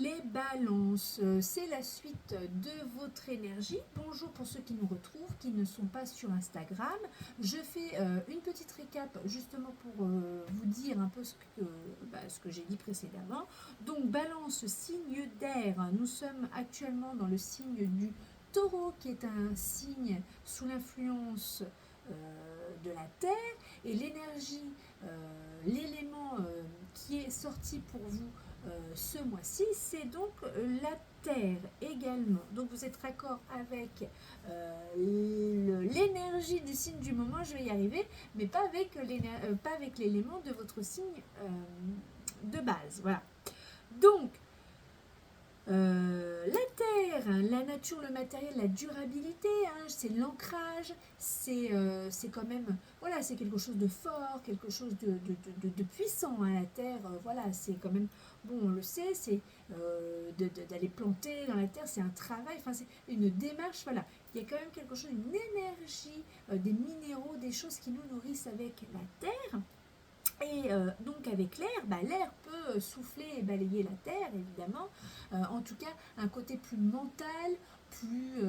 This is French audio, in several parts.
les balances, c'est la suite de votre énergie. Bonjour pour ceux qui nous retrouvent, qui ne sont pas sur Instagram. Je fais une petite récap justement pour vous dire un peu ce que j'ai dit précédemment. Donc balance, signe d'air. Nous sommes actuellement dans le signe du taureau qui est un signe sous l'influence de la terre et l'énergie, l'élément qui est sorti pour vous ce mois-ci, c'est donc la Terre également. Donc vous êtes raccord avec l'énergie du signe du moment, je vais y arriver, mais pas avec l'élément de votre signe de base. Voilà. Donc, la terre, hein, la nature, le matériel, la durabilité, hein, c'est l'ancrage, c'est quand même, voilà, c'est quelque chose de fort, quelque chose de puissant, hein, la terre, voilà, c'est quand même, bon, on le sait, c'est d'aller planter dans la terre, c'est un travail, enfin, c'est une démarche, voilà, il y a quand même quelque chose, une énergie, des minéraux, des choses qui nous nourrissent avec la terre. Et donc avec l'air, l'air peut souffler et balayer la terre, évidemment. En tout cas, un côté plus mental, plus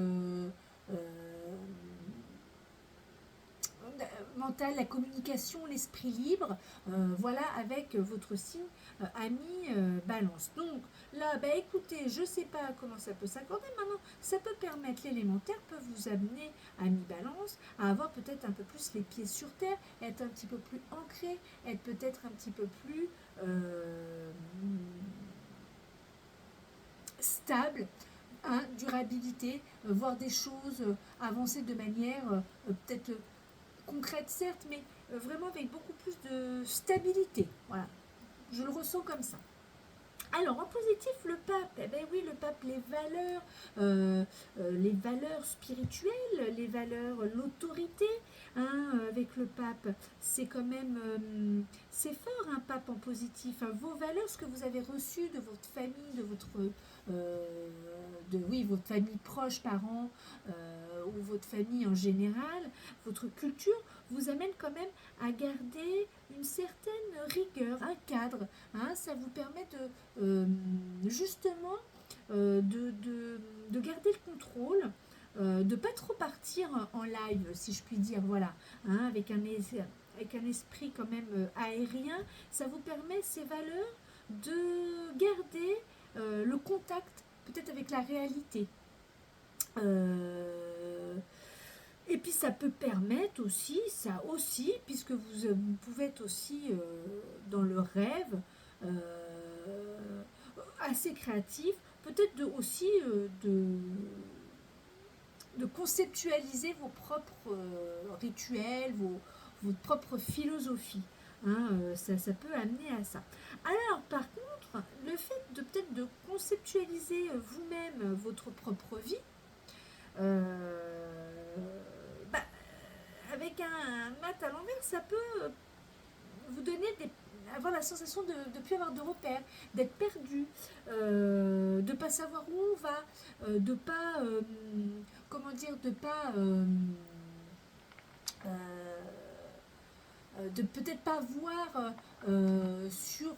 mental, la communication, l'esprit libre, voilà, avec votre signe ami balance. Donc là, écoutez, je ne sais pas comment ça peut s'accorder maintenant, ça peut permettre, l'élémentaire peut vous amener, ami balance, à avoir peut-être un peu plus les pieds sur terre, être un petit peu plus ancré, être peut-être un petit peu plus stable, hein, durabilité, voir des choses avancer de manière peut-être concrète certes, mais vraiment avec beaucoup plus de stabilité. Voilà, je le ressens comme ça. Alors en positif, le pape, eh bien oui, le pape, les valeurs spirituelles, les valeurs, l'autorité, hein, avec le pape, c'est quand même, c'est fort un pape en positif. Hein, vos valeurs, ce que vous avez reçu de votre famille, de votre, oui, votre famille proche, parents, ou votre famille en général, votre culture, vous amène quand même à garder une certaine rigueur, un cadre. Hein, ça vous permet justement de garder le contrôle, de ne pas trop partir en live, si je puis dire, voilà, hein, avec un esprit quand même aérien. Ça vous permet, ces valeurs, de garder le contact peut-être avec la réalité. Et puis ça peut permettre aussi, puisque vous pouvez être aussi dans le rêve, assez créatif, peut-être aussi de conceptualiser vos propres rituels, votre propre philosophie. Hein, ça peut amener à ça. Alors par contre, le fait de peut-être de conceptualiser vous-même votre propre vie, avec un mat à l'envers, ça peut vous donner avoir la sensation de ne plus avoir de repères, d'être perdu, de ne pas savoir où on va, de pas, comment dire, de pas, de peut-être pas voir sur,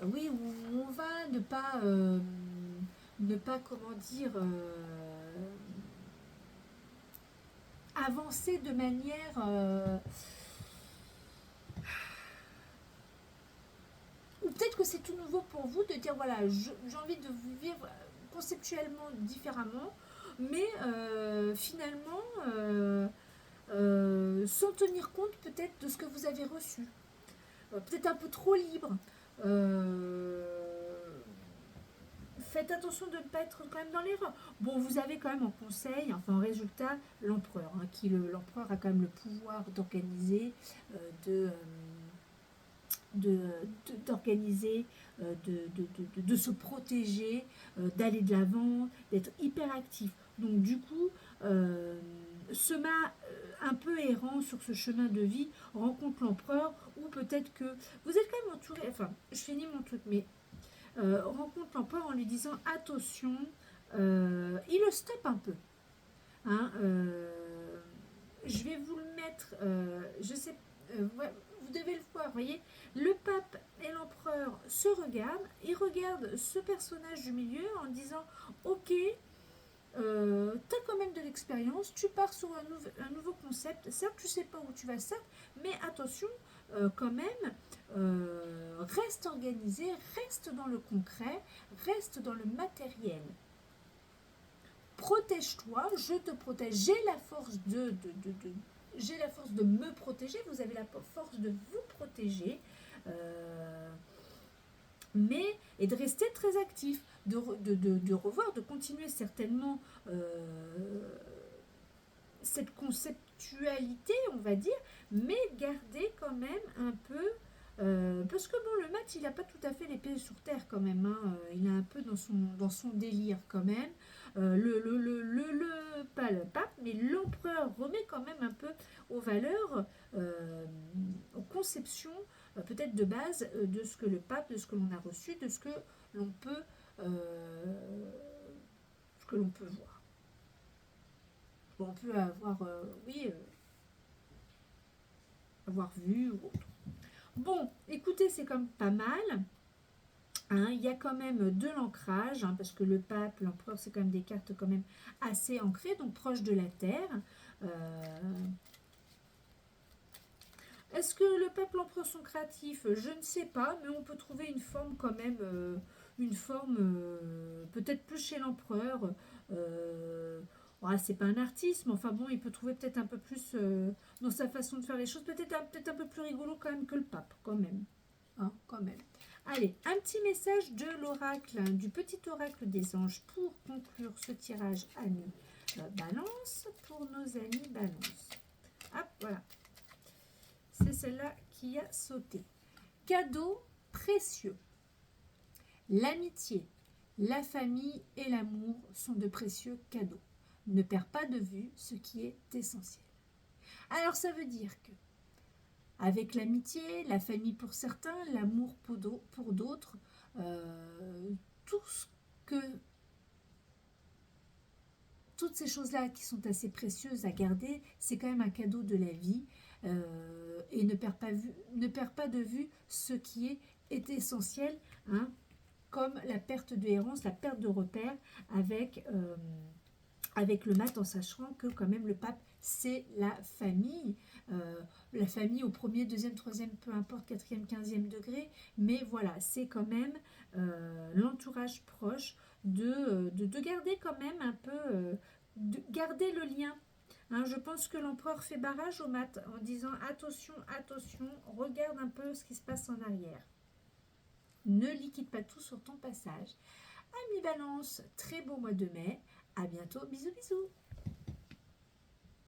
oui, où on va, ne pas comment dire, avancer de manière ou peut-être que c'est tout nouveau pour vous de dire voilà, j'ai envie de vous vivre conceptuellement différemment, mais finalement sans tenir compte peut-être de ce que vous avez reçu, peut-être un peu trop libre. Faites attention de ne pas être quand même dans l'erreur. Bon, vous avez quand même en conseil, enfin en résultat, l'empereur, hein, l'empereur a quand même le pouvoir d'organiser, d'organiser, de se protéger, d'aller de l'avant, d'être hyper actif. Donc du coup, un peu errant sur ce chemin de vie, rencontre l'empereur, ou peut-être que vous êtes quand même entouré, enfin, je finis mon truc, mais rencontre l'empereur en lui disant attention, il le stoppe un peu. Hein, je vais vous le mettre, je sais, ouais, vous devez le voir, vous voyez, le pape et l'empereur se regardent, ils regardent ce personnage du milieu en disant, ok, tu as quand même de l'expérience, tu pars sur un nouveau concept, certes tu sais pas où tu vas, certes, mais attention, quand même, reste organisé, reste dans le concret, reste dans le matériel. Protège-toi, je te protège, j'ai la force j'ai la force de me protéger, vous avez la force de vous protéger, mais et de rester très actif, de revoir, de continuer certainement cette conceptualité, on va dire, mais garder quand même un peu, parce que bon, le mat, il n'a pas tout à fait les pieds sur terre quand même, hein, il est un peu dans son délire quand même. Pas le pape, mais l'empereur remet quand même un peu aux valeurs, aux conceptions, peut-être de base, de ce que le pape, de ce que l'on a reçu, de ce que l'on peut voir. On peut avoir, oui, avoir vu ou autre. Bon, écoutez, c'est comme pas mal. Hein, il y a quand même de l'ancrage, hein, parce que le pape, l'empereur, c'est quand même des cartes quand même assez ancrées, donc proches de la Terre. Est-ce que le pape, l'empereur sont créatifs? Je ne sais pas, mais on peut trouver une forme quand même, une forme peut-être plus chez l'empereur. C'est pas un artiste, mais enfin bon, il peut trouver peut-être un peu plus dans sa façon de faire les choses, peut-être un peu plus rigolo quand même que le pape, quand même. Hein, quand même. Allez, un petit message de l'oracle, hein, du petit oracle des anges pour conclure ce tirage amis Balance, pour nos amis Balance. Hop, voilà. C'est celle-là qui a sauté. Cadeau précieux. L'amitié, la famille et l'amour sont de précieux cadeaux. Ne perds pas de vue ce qui est essentiel. Alors ça veut dire que avec l'amitié, la famille pour certains, l'amour pour d'autres, tout ce que toutes ces choses-là qui sont assez précieuses à garder, c'est quand même un cadeau de la vie. Et ne perds pas de vue ce qui est essentiel, hein, comme la perte de errance, la perte de repère avec le mat, en sachant que quand même le pape, c'est la famille au premier, deuxième, troisième, peu importe, quatrième, 15e degré, mais voilà, c'est quand même l'entourage proche de garder quand même un peu, de garder le lien. Hein, je pense que l'empereur fait barrage au mat en disant attention, attention, regarde un peu ce qui se passe en arrière. Ne liquide pas tout sur ton passage. Amis Balance, très beau mois de mai. À bientôt, bisous bisous.